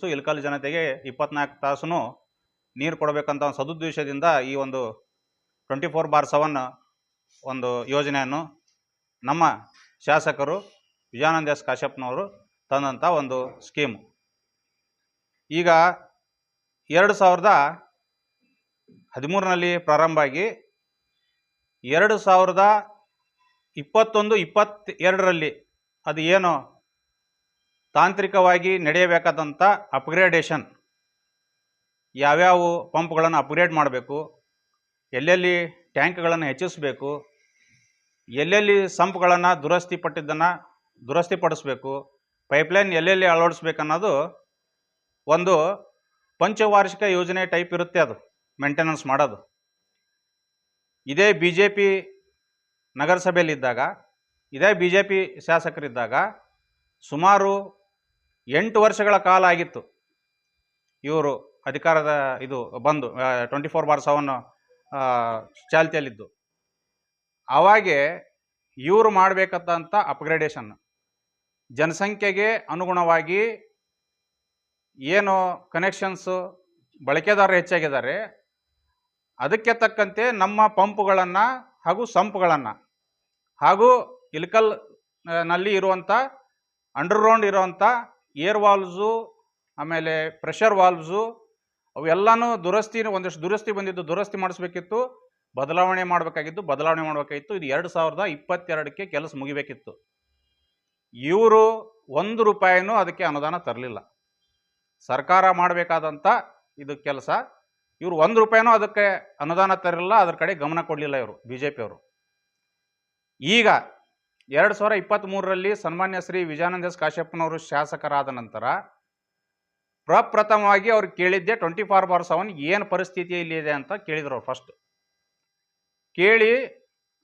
ಇಳಕಲ್ ಜನತೆಗೆ 24 ತಾಸು ನೀರು ಕೊಡಬೇಕಂತ ಒಂದು ಸದುದ್ದೇಶದಿಂದ ಈ ಒಂದು 24/7 ಒಂದು ಯೋಜನೆಯನ್ನು ನಮ್ಮ ಶಾಸಕರು ವಿಜಯಾನಂದ ಎಸ್ ಕಾಶ್ಯಪ್ನವರು ತಂದಂಥ ಒಂದು ಸ್ಕೀಮು. ಈಗ 2013ರಲ್ಲಿ ಪ್ರಾರಂಭ ಆಗಿ 2021-22ರಲ್ಲಿ ಅದು ಏನು ತಾಂತ್ರಿಕವಾಗಿ ನಡೆಯಬೇಕಾದಂಥ ಅಪ್ಗ್ರೇಡೇಷನ್, ಯಾವ್ಯಾವ ಪಂಪ್ಗಳನ್ನು ಅಪ್ಗ್ರೇಡ್ ಮಾಡಬೇಕು, ಎಲ್ಲೆಲ್ಲಿ ಟ್ಯಾಂಕ್ಗಳನ್ನು ಹೆಚ್ಚಿಸಬೇಕು, ಎಲ್ಲೆಲ್ಲಿ ಸಂಪ್ಗಳನ್ನು ದುರಸ್ತಿಪಡಿಸಬೇಕು, ಪೈಪ್ಲೈನ್ ಎಲ್ಲೆಲ್ಲಿ ಅಳವಡಿಸ್ಬೇಕನ್ನೋದು ಒಂದು ಪಂಚವಾರ್ಷಿಕ ಯೋಜನೆ ಟೈಪ್ ಇರುತ್ತೆ. ಅದು ಮೇಂಟೆನೆನ್ಸ್ ಮಾಡೋದು. ಇದೇ ಬಿ ಜೆ ಪಿ ನಗರಸಭೆಯಲ್ಲಿದ್ದಾಗ, ಇದೇ ಬಿ ಜೆ ಪಿ ಶಾಸಕರಿದ್ದಾಗ ಸುಮಾರು 8 ವರ್ಷಗಳ ಕಾಲ ಆಗಿತ್ತು ಇವರು ಅಧಿಕಾರದ ಇದು ಬಂದು 24/7 ಚಾಲ್ತಿಯಲ್ಲಿದ್ದು. ಆವಾಗೆ ಇವರು ಮಾಡಬೇಕಂತ ಅಪ್ಗ್ರೇಡೇಷನ್ ಜನಸಂಖ್ಯೆಗೆ ಅನುಗುಣವಾಗಿ ಏನು ಕನೆಕ್ಷನ್ಸು ಬಳಕೆದಾರರು ಹೆಚ್ಚಾಗಿದ್ದಾರೆ ಅದಕ್ಕೆ ತಕ್ಕಂತೆ ನಮ್ಮ ಪಂಪ್ಗಳನ್ನು ಹಾಗೂ ಸಂಪ್ಗಳನ್ನು ಹಾಗೂ ಇಳಕಲ್ ನಲ್ಲಿ ಇರುವಂಥ ಅಂಡರ್ಗ್ರೌಂಡ್ ಇರುವಂಥ ಏರ್ ವಾಲ್ವ್ಸು, ಆಮೇಲೆ ಪ್ರೆಷರ್ ವಾಲ್ವ್ಸು ಅವೆಲ್ಲನೂ ಒಂದಷ್ಟು ದುರಸ್ತಿ ಬಂದಿದ್ದು, ದುರಸ್ತಿ ಮಾಡಿಸ್ಬೇಕಿತ್ತು, ಬದಲಾವಣೆ ಮಾಡಬೇಕಾಗಿತ್ತು. ಇದು 2022ಕ್ಕೆ ಕೆಲಸ ಮುಗಿಬೇಕಿತ್ತು. ಇವರು 1 ರೂಪಾಯಿನೂ ಅದಕ್ಕೆ ಅನುದಾನ ತರಲಿಲ್ಲ. ಸರ್ಕಾರ ಮಾಡಬೇಕಾದಂಥ ಇದು ಕೆಲಸ, ಇವರು 1 ರೂಪಾಯಿನೂ ಅದಕ್ಕೆ ಅನುದಾನ ತರಲಿಲ್ಲ, ಅದ್ರ ಕಡೆ ಗಮನ ಕೊಡಲಿಲ್ಲ ಇವರು ಬಿ ಜೆ ಪಿಯವರು. ಈಗ 2023ರಲ್ಲಿ ಸನ್ಮಾನ್ಯ ಶ್ರೀ ವಿಜಯಾನಂದ ಎಸ್ ಕಾಶ್ಯಪ್ನವರು ಶಾಸಕರಾದ ನಂತರ ಪ್ರಪ್ರಥಮವಾಗಿ ಅವ್ರು ಕೇಳಿದ್ದೆ 24/7 ಏನು ಪರಿಸ್ಥಿತಿಯಲ್ಲಿ ಇದೆ ಅಂತ ಕೇಳಿದ್ರು. ಅವ್ರು ಫಸ್ಟ್ ಕೇಳಿ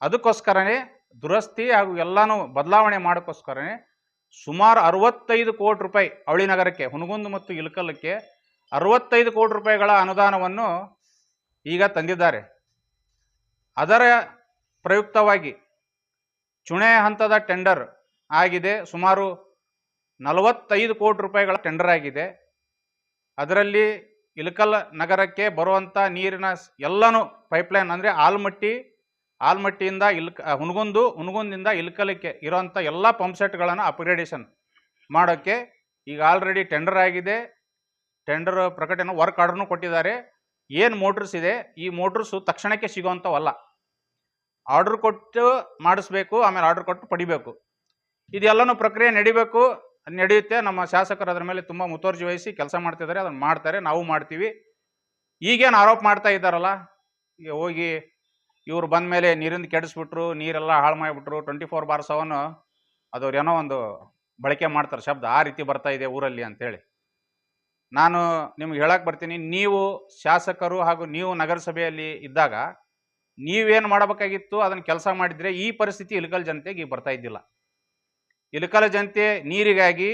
ಅದಕ್ಕೋಸ್ಕರನೇ ದುರಸ್ತಿ ಹಾಗೂ ಎಲ್ಲನೂ ಬದಲಾವಣೆ ಮಾಡೋಕ್ಕೋಸ್ಕರನೇ ಸುಮಾರು 65 ಕೋಟಿ ರೂಪಾಯಿ ಅವಳಿ ನಗರಕ್ಕೆ, ಹುನಗುಂದ ಮತ್ತು ಇಳಕಲ್ಲಕ್ಕೆ 65 ಕೋಟಿ ರೂಪಾಯಿಗಳ ಅನುದಾನವನ್ನು ಈಗ ತಂದಿದ್ದಾರೆ. ಅದರ ಪ್ರಯುಕ್ತವಾಗಿ ಚುಣೆ ಹಂತದ ಟೆಂಡರ್ ಆಗಿದೆ. ಸುಮಾರು 45 ಕೋಟಿ ರೂಪಾಯಿಗಳ ಟೆಂಡರ್ ಆಗಿದೆ. ಅದರಲ್ಲಿ ಇಳಕಲ್ ನಗರಕ್ಕೆ ಬರುವಂಥ ನೀರಿನ ಎಲ್ಲನೂ ಪೈಪ್ಲೈನ್ ಅಂದರೆ ಆಲ್ಮಟ್ಟಿಯಿಂದ ಹುನಗುಂದಿಂದ ಇಳಕಲಕ್ಕೆ ಇರೋಂಥ ಎಲ್ಲ ಪಂಪ್ ಸೆಟ್ಗಳನ್ನು ಅಪ್ಗ್ರೇಡೇಷನ್ ಮಾಡೋಕ್ಕೆ ಈಗ ಆಲ್ರೆಡಿ ಟೆಂಡರ್ ಆಗಿದೆ. ಟೆಂಡರ್ ಪ್ರಕಟಣೆ ವರ್ಕ್ ಆರ್ಡರ್ನು ಕೊಟ್ಟಿದ್ದಾರೆ. ಏನು ಮೋಟ್ರಸ್ ಇದೆ ಈ ಮೋಟ್ರಸ್ಸು ತಕ್ಷಣಕ್ಕೆ ಸಿಗೋವಂಥವಲ್ಲ, ಆರ್ಡರ್ ಕೊಟ್ಟು ಮಾಡಿಸ್ಬೇಕು, ಆಮೇಲೆ ಆರ್ಡರ್ ಕೊಟ್ಟು ಪಡಿಬೇಕು. ಇದೆಲ್ಲನೂ ಪ್ರಕ್ರಿಯೆ ನಡೆಯುತ್ತೆ. ನಮ್ಮ ಶಾಸಕರು ಅದರ ಮೇಲೆ ತುಂಬ ಮುತುವರ್ಜಿ ವಹಿಸಿ ಕೆಲಸ ಮಾಡ್ತಿದ್ದಾರೆ, ಅದನ್ನು ಮಾಡ್ತಾರೆ, ನಾವು ಮಾಡ್ತೀವಿ. ಈಗೇನು ಆರೋಪ ಮಾಡ್ತಾ ಇದ್ದಾರಲ್ಲ, ಈಗ ಹೋಗಿ ಇವರು ಬಂದ ಮೇಲೆ ನೀರಿಂದ ಕೆಡಿಸ್ಬಿಟ್ರು, ನೀರೆಲ್ಲ ಹಾಳು ಮಾಡಿಬಿಟ್ರು, 24/7 ಅದವ್ರು ಏನೋ ಒಂದು ಬಳಕೆ ಮಾಡ್ತಾರೆ ಶಬ್ದ, ಆ ರೀತಿ ಬರ್ತಾ ಇದೆ ಊರಲ್ಲಿ ಅಂತೇಳಿ ನಾನು ನಿಮ್ಗೆ ಹೇಳಕ್ಕೆ ಬರ್ತೀನಿ. ನೀವು ಶಾಸಕರು ಹಾಗೂ ನೀವು ನಗರಸಭೆಯಲ್ಲಿ ಇದ್ದಾಗ ನೀವೇನು ಮಾಡಬೇಕಾಗಿತ್ತು ಅದನ್ನು ಕೆಲಸ ಮಾಡಿದರೆ ಈ ಪರಿಸ್ಥಿತಿ ಇಳಕಲ್ ಜನತೆಗೆ ಬರ್ತಾ ಇದ್ದಿಲ್ಲ. ಇಳಕಲ್ ಜನತೆ ನೀರಿಗಾಗಿ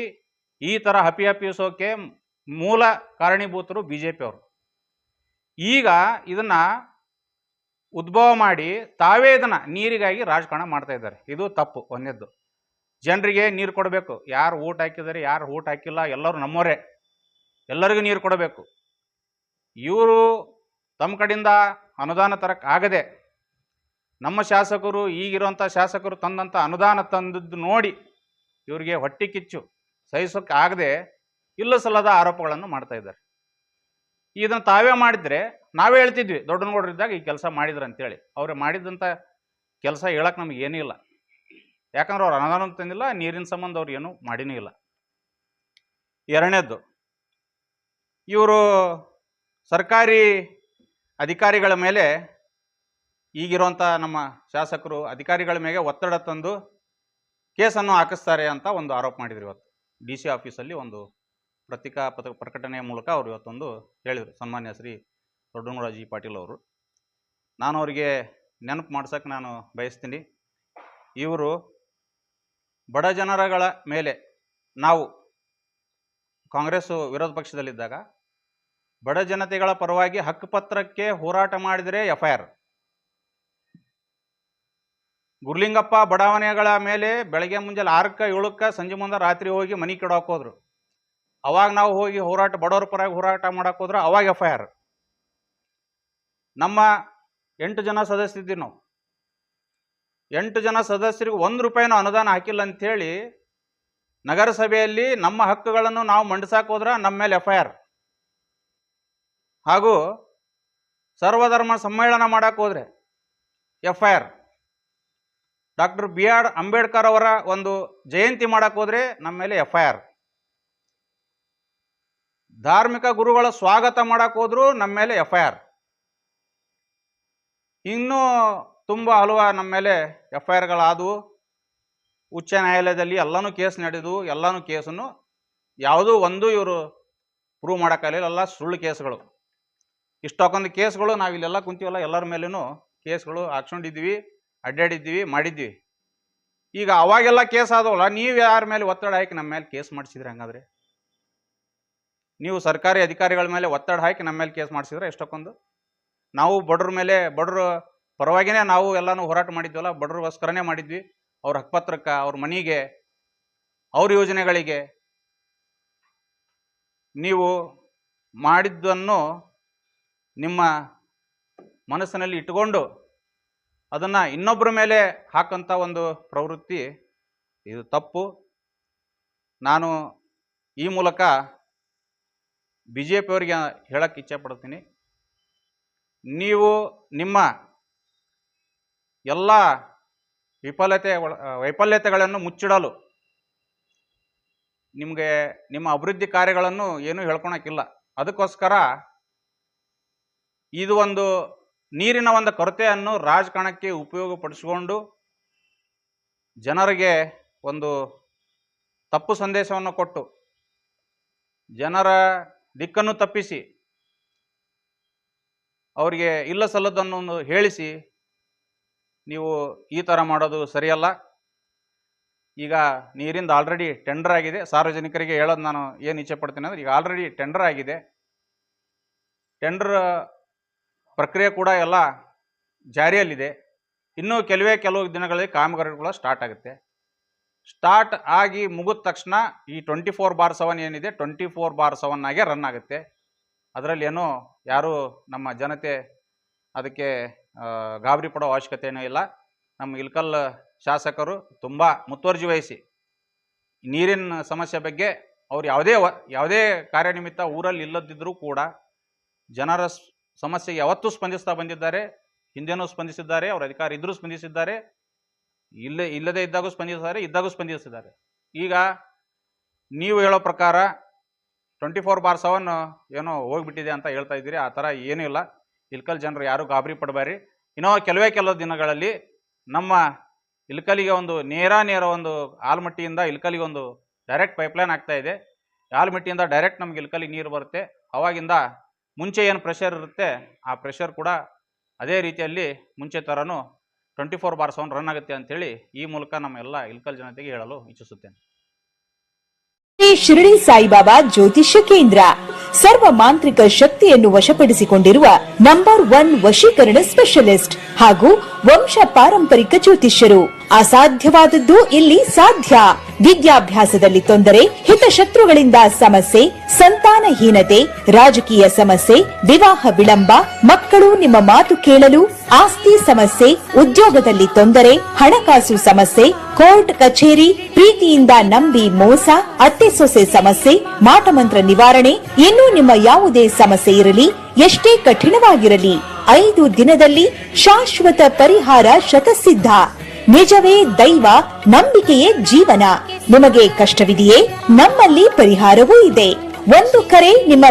ಈ ಥರ ಹಪ್ಪಿಸೋಕೆ ಮೂಲ ಕಾರಣೀಭೂತರು ಬಿ ಜೆ ಪಿಯವರು. ಈಗ ಇದನ್ನು ಉದ್ಭವ ಮಾಡಿ ತಾವೇ ಇದನ್ನು ನೀರಿಗಾಗಿ ರಾಜಕಾರಣ ಮಾಡ್ತಾ ಇದ್ದಾರೆ. ಇದು ತಪ್ಪು. ಒಂದನೇದ್ದು, ಜನರಿಗೆ ನೀರು ಕೊಡಬೇಕು. ಯಾರು ಓಟ್ ಹಾಕಿದ್ದಾರೆ, ಯಾರು ಓಟ್ ಹಾಕಿಲ್ಲ, ಎಲ್ಲರೂ ನಮ್ಮವರೇ, ಎಲ್ಲರಿಗೂ ನೀರು ಕೊಡಬೇಕು. ಇವರು ತಮ್ಮ ಕಡೆಯಿಂದ ಅನುದಾನ ತರಕ್ಕಾಗದೆ ನಮ್ಮ ಶಾಸಕರು, ಈಗಿರುವಂಥ ಶಾಸಕರು ತಂದಂಥ ಅನುದಾನ ತಂದದ್ದು ನೋಡಿ ಇವರಿಗೆ ಹೊಟ್ಟೆ ಕಿಚ್ಚು ಸಹಿಸೋಕ್ಕೆ ಆಗದೆ ಇಲ್ಲ ಸಲ್ಲದ ಆರೋಪಗಳನ್ನು ಮಾಡ್ತಾ ಇದ್ದಾರೆ. ಇದನ್ನು ತಾವೇ ಮಾಡಿದರೆ ನಾವೇ ಹೇಳ್ತಿದ್ವಿ, ದೊಡ್ಡನಗೌಡರಿದ್ದಾಗ ಈ ಕೆಲಸ ಮಾಡಿದ್ರು ಅಂತೇಳಿ. ಅವ್ರು ಮಾಡಿದಂಥ ಕೆಲಸ ಹೇಳಕ್ಕೆ ನಮಗೆ ಏನೂ ಇಲ್ಲ. ಯಾಕಂದ್ರೆ ಅವ್ರು ಅನುದಾನ ತಂದಿಲ್ಲ, ನೀರಿನ ಸಂಬಂಧ ಅವ್ರು ಏನೂ ಮಾಡಿನೂ ಇಲ್ಲ. ಎರಡನೇದ್ದು, ಇವರು ಸರ್ಕಾರಿ ಅಧಿಕಾರಿಗಳ ಮೇಲೆ, ಈಗಿರುವಂಥ ನಮ್ಮ ಶಾಸಕರು ಅಧಿಕಾರಿಗಳ ಮೇಲೆ ಒತ್ತಡ ತಂದು ಕೇಸನ್ನು ಹಾಕಿಸ್ತಾರೆ ಅಂತ ಒಂದು ಆರೋಪ ಮಾಡಿದ್ರು. ಇವತ್ತು ಡಿ ಸಿ ಆಫೀಸಲ್ಲಿ ಒಂದು ಪತ್ರಿಕಾ ಪ್ರಕಟಣೆಯ ಮೂಲಕ ಅವರು ಇವತ್ತೊಂದು ಹೇಳಿದರು, ಸನ್ಮಾನ್ಯ ಶ್ರೀ ದೊಡ್ಡನಗೌಡ ಜಿ ಪಾಟೀಲ್ ಅವರು. ನಾನು ಅವರಿಗೆ ನೆನಪು ಮಾಡ್ಸೋಕ್ಕೆ ನಾನು ಬಯಸ್ತೀನಿ. ಇವರು ಬಡ ಜನರಗಳ ಮೇಲೆ, ನಾವು ಕಾಂಗ್ರೆಸ್ಸು ವಿರೋಧ ಪಕ್ಷದಲ್ಲಿದ್ದಾಗ ಬಡ ಜನತೆಗಳ ಪರವಾಗಿ ಹಕ್ಕುಪತ್ರಕ್ಕೆ ಹೋರಾಟ ಮಾಡಿದರೆ FIR. ಗುರ್ಲಿಂಗಪ್ಪ ಬಡಾವಣೆಗಳ ಮೇಲೆ ಬೆಳಗ್ಗೆ ಮುಂಜಾನೆ 6ಕ್ಕೆ 7ಕ್ಕೆ ಸಂಜೆ ಮುಂದೆ ರಾತ್ರಿ ಹೋಗಿ ಮನೆ ಕೆಡೋಕೆ ಹೋದ್ರು. ಅವಾಗ ನಾವು ಹೋಗಿ ಹೋರಾಟ ಬಡವರ ಪರವಾಗಿ ಹೋರಾಟ ಮಾಡಕ್ಕೆ ಹೋದ್ರೆ ಅವಾಗ FIR. ನಮ್ಮ 8 ಜನ ಸದಸ್ಯರಿದ್ದೀವಿ ನಾವು. 8 ಜನ ಸದಸ್ಯರಿಗೆ 1 ರೂಪಾಯಿನೂ ಅನುದಾನ ಹಾಕಿಲ್ಲ ಅಂಥೇಳಿ ನಗರಸಭೆಯಲ್ಲಿ ನಮ್ಮ ಹಕ್ಕುಗಳನ್ನು ನಾವು ಮಂಡಿಸಕ್ಕೆ ಹೋದ್ರೆ ನಮ್ಮ ಮೇಲೆ FIR. ಹಾಗೂ ಸರ್ವಧರ್ಮ ಸಮ್ಮೇಳನ ಮಾಡಕ್ಕೆ ಹೋದ್ರೆ FIR. ಡಾಕ್ಟರ್ BR ಅಂಬೇಡ್ಕರ್ ಅವರ ಒಂದು ಜಯಂತಿ ಮಾಡಕ್ಕೆ ಹೋದ್ರೆ ನಮ್ಮ ಮೇಲೆ FIR. ಧಾರ್ಮಿಕ ಗುರುಗಳ ಸ್ವಾಗತ ಮಾಡಕ್ಕೆ ಹೋದ್ರು ನಮ್ಮ ಮೇಲೆ FIR. ಇನ್ನೂ ತುಂಬ ಹಲವು ನಮ್ಮ ಮೇಲೆ FIRಗಳಾದವು. ಉಚ್ಚ ನ್ಯಾಯಾಲಯದಲ್ಲಿ ಎಲ್ಲನೂ ಕೇಸ್ ನಡೆದು ಎಲ್ಲನೂ ಕೇಸನ್ನು ಯಾವುದೂ ಒಂದು ಇವರು ಪ್ರೂವ್ ಮಾಡೋಕ್ಕಾಗಲಿಲ್ಲ. ಎಲ್ಲ ಸುಳ್ಳು ಕೇಸ್ಗಳು. ಇಷ್ಟೊಂದು ಕೇಸ್ಗಳು ನಾವಿಲ್ಲೆಲ್ಲ ಕುಂತೀವಲ್ಲ ಎಲ್ಲರ ಮೇಲೂ ಕೇಸ್ಗಳು ಹಾಕ್ಸ್ಕೊಂಡಿದ್ದೀವಿ, ಅಡ್ಡಾಡಿದ್ದೀವಿ, ಮಾಡಿದ್ದೀವಿ. ಈಗ ಅವಾಗೆಲ್ಲ ಕೇಸ್ ಆದವಲ್ಲ, ನೀವು ಯಾರ ಮೇಲೆ ಒತ್ತಡ ಹಾಕಿ ನಮ್ಮ ಮೇಲೆ ಕೇಸ್ ಮಾಡಿಸಿದ್ರಿ? ಹಂಗಾದ್ರೆ ನೀವು ಸರ್ಕಾರಿ ಅಧಿಕಾರಿಗಳ ಮೇಲೆ ಒತ್ತಡ ಹಾಕಿ ನಮ್ಮ ಮೇಲೆ ಕೇಸ್ ಮಾಡಿಸಿದ್ರೆ ಎಷ್ಟೊಂದು ನಾವು ಬಡವ್ರ ಮೇಲೆ ಬಡವ್ರ ಪರವಾಗಿನೇ ನಾವು ಎಲ್ಲನೂ ಹೋರಾಟ ಮಾಡಿದ್ವಲ್ಲ, ಬಡವ್ರಿಗೋಸ್ಕರನೇ ಮಾಡಿದ್ವಿ. ಅವ್ರ ಹಕ್ಕುಪತ್ರಕ್ಕೆ, ಅವ್ರ ಮನೆಗೆ, ಅವ್ರ ಯೋಜನೆಗಳಿಗೆ ನೀವು ಮಾಡಿದ್ದನ್ನು ನಿಮ್ಮ ಮನಸ್ಸಿನಲ್ಲಿ ಇಟ್ಟುಕೊಂಡು ಅದನ್ನು ಇನ್ನೊಬ್ಬರ ಮೇಲೆ ಹಾಕಂಥ ಒಂದು ಪ್ರವೃತ್ತಿ ಇದು ತಪ್ಪು. ನಾನು ಈ ಮೂಲಕ BJP ಅವರಿಗೆ ಹೇಳಕ್ಕೆ ಇಚ್ಛೆ ಪಡ್ತೀನಿ, ನೀವು ನಿಮ್ಮ ಎಲ್ಲ ವೈಫಲ್ಯತೆಗಳನ್ನು ಮುಚ್ಚಿಡಲು ನಿಮಗೆ ನಿಮ್ಮ ಅಭಿವೃದ್ಧಿ ಕಾರ್ಯಗಳನ್ನು ಏನೂ ಹೇಳ್ಕೊಳಕ್ಕಿಲ್ಲ. ಅದಕ್ಕೋಸ್ಕರ ಇದು ಒಂದು ನೀರಿನ ಒಂದು ಕೊರತೆಯನ್ನು ರಾಜಕಾರಣಕ್ಕೆ ಉಪಯೋಗಪಡಿಸಿಕೊಂಡು ಜನರಿಗೆ ಒಂದು ತಪ್ಪು ಸಂದೇಶವನ್ನು ಕೊಟ್ಟು ಜನರ ದಿಕ್ಕನ್ನು ತಪ್ಪಿಸಿ ಅವರಿಗೆ ಇಲ್ಲ ಸಲ್ಲದನ್ನು ಹೇಳಿಸಿ ನೀವು ಈ ಥರ ಮಾಡೋದು ಸರಿಯಲ್ಲ. ಈಗ ನೀರಿಂದ ಆಲ್ರೆಡಿ ಟೆಂಡರ್ ಆಗಿದೆ. ಸಾರ್ವಜನಿಕರಿಗೆ ಹೇಳೋದು ನಾನು ಏನು ಇಚ್ಛೆ ಪಡ್ತೀನಿ ಅಂದರೆ, ಈಗ ಆಲ್ರೆಡಿ ಟೆಂಡರ್ ಆಗಿದೆ. ಟೆಂಡರ್ ಪ್ರಕ್ರಿಯೆ ಕೂಡ ಎಲ್ಲ ಜಾರಿಯಲ್ಲಿದೆ. ಇನ್ನೂ ಕೆಲವು ದಿನಗಳಲ್ಲಿ ಕಾಮಗಾರಿಗಳು ಸ್ಟಾರ್ಟ್ ಆಗುತ್ತೆ. ಸ್ಟಾರ್ಟ್ ಆಗಿ ಮುಗಿದ ತಕ್ಷಣ ಈ 24/7 ಏನಿದೆ 24/7 ಆಗೇ ರನ್ ಆಗುತ್ತೆ. ಅದರಲ್ಲಿ ಏನೋ ಯಾರೂ ನಮ್ಮ ಜನತೆ ಅದಕ್ಕೆ ಗಾಬರಿ ಪಡೋ ಅವಶ್ಯಕತೆ ಏನೂ ಇಲ್ಲ. ನಮ್ಮ ಇಳಕಲ್ ಶಾಸಕರು ತುಂಬ ಮುತುವರ್ಜಿ ವಹಿಸಿ ನೀರಿನ ಸಮಸ್ಯೆ ಬಗ್ಗೆ ಅವ್ರು ಯಾವುದೇ ಕಾರ್ಯನಿಮಿತ್ತ ಊರಲ್ಲಿ ಇಲ್ಲದಿದ್ದರೂ ಕೂಡ ಜನರ ಸಮಸ್ಯೆಗೆ ಯಾವತ್ತೂ ಸ್ಪಂದಿಸ್ತಾ ಬಂದಿದ್ದಾರೆ. ಹಿಂದೆನೂ ಸ್ಪಂದಿಸಿದ್ದಾರೆ, ಅವ್ರ ಅಧಿಕಾರ ಇದ್ದರೂ ಸ್ಪಂದಿಸಿದ್ದಾರೆ, ಇಲ್ಲದೇ ಇದ್ದಾಗೂ ಸ್ಪಂದಿಸಿದ್ದಾರೆ, ಇದ್ದಾಗೂ ಸ್ಪಂದಿಸಿದ್ದಾರೆ. ಈಗ ನೀವು ಹೇಳೋ ಪ್ರಕಾರ 24/7 ಏನೋ ಹೋಗ್ಬಿಟ್ಟಿದೆ ಅಂತ ಹೇಳ್ತಾ ಇದ್ದೀರಿ. ಆ ಥರ ಏನೂ ಇಲ್ಲ. ಇಳಕಲ್ ಜನರು ಯಾರೂ ಗಾಬರಿ ಪಡಬೇಡಿ. ಇನ್ನೂ ಕೆಲವು ದಿನಗಳಲ್ಲಿ ನಮ್ಮ ಇಳಕಲಿಗೆ ಒಂದು ನೇರ ಒಂದು ಆಲಮಟ್ಟಿಯಿಂದ ಇಳಕಲಿಗೆ ಒಂದು ಡೈರೆಕ್ಟ್ ಪೈಪ್ಲೈನ್ ಆಗ್ತಾ ಇದೆ. ಆಲಮಟ್ಟಿಯಿಂದ ಡೈರೆಕ್ಟ್ ನಮ್ಗೆ ಇಳಕಲಿಗೆ ನೀರು ಬರುತ್ತೆ. ಅವಾಗಿಂದ ಮುಂಚೆ ಏನು ಪ್ರೆಷರ್ ಇರುತ್ತೆ ಆ ಪ್ರೆಷರ್ ಕೂಡ ಅದೇ ರೀತಿಯಲ್ಲಿ ಮುಂಚೆ ಥರನೂ 24/7 ರನ್ ಆಗುತ್ತೆ ಅಂಥೇಳಿ ಈ ಮೂಲಕ ನಮ್ಮ ಎಲ್ಲ ಇಳಕಲ್ ಜನತೆಗೆ ಹೇಳಲು ಇಚ್ಛಿಸುತ್ತೇನೆ. ಶಿರಡಿ ಸಾಯಿಬಾಬಾ ಜ್ಯೋತಿಷ್ಯ ಕೇಂದ್ರ ಸರ್ವ ಮಾಂತ್ರಿಕ ಶಕ್ತಿಯನ್ನು ವಶಪಡಿಸಿಕೊಂಡಿರುವ ನಂಬರ್ 1 ವಶೀಕರಣ ಸ್ಪೆಷಲಿಸ್ಟ್ ಹಾಗೂ ವಂಶ ಪಾರಂಪರಿಕ ಜ್ಯೋತಿಷ್ಯರು. ಅಸಾಧ್ಯವಾದದ್ದು ಇಲ್ಲಿ ಸಾಧ್ಯ. ವಿದ್ಯಾಭ್ಯಾಸದಲ್ಲಿ ತೊಂದರೆ, ಹಿತಶತ್ರುಗಳಿಂದ ಸಮಸ್ಯೆ, ಸಂತಾನಹೀನತೆ, ರಾಜಕೀಯ ಸಮಸ್ಯೆ, ವಿವಾಹ ವಿಳಂಬ, ಮಕ್ಕಳು ನಿಮ್ಮ ಮಾತು ಕೇಳಲು, ಆಸ್ತಿ ಸಮಸ್ಯೆ, ಉದ್ಯೋಗದಲ್ಲಿ ತೊಂದರೆ, ಹಣಕಾಸು ಸಮಸ್ಯೆ, ಕೋರ್ಟ್ ಕಚೇರಿ, ಪ್ರೀತಿಯಿಂದ ನಂಬಿ ಮೋಸ, ಅತ್ತೆ ಸೊಸೆ ಸಮಸ್ಯೆ, ಮಾಟಮಂತ್ರ ನಿವಾರಣೆ, ಇನ್ನೂ ನಿಮ್ಮ ಯಾವುದೇ ಸಮಸ್ಯೆ ಇರಲಿ, ಎಷ್ಟೇ ಕಠಿಣವಾಗಿರಲಿ 5 ದಿನದಲ್ಲಿ ಶಾಶ್ವತ ಪರಿಹಾರ ಶತಸಿದ್ಧ. ನಿಜವೇ ದೈವ, ನಂಬಿಕೆಯೇ ಜೀವನ. ನಿಮಗೆ ಕಷ್ಟವಿದೆಯೇ? ನಮ್ಮಲ್ಲಿ ಪರಿಹಾರವೂ ಇದೆ. ಒಂದು ಕರೆ ನಿಮ್ಮ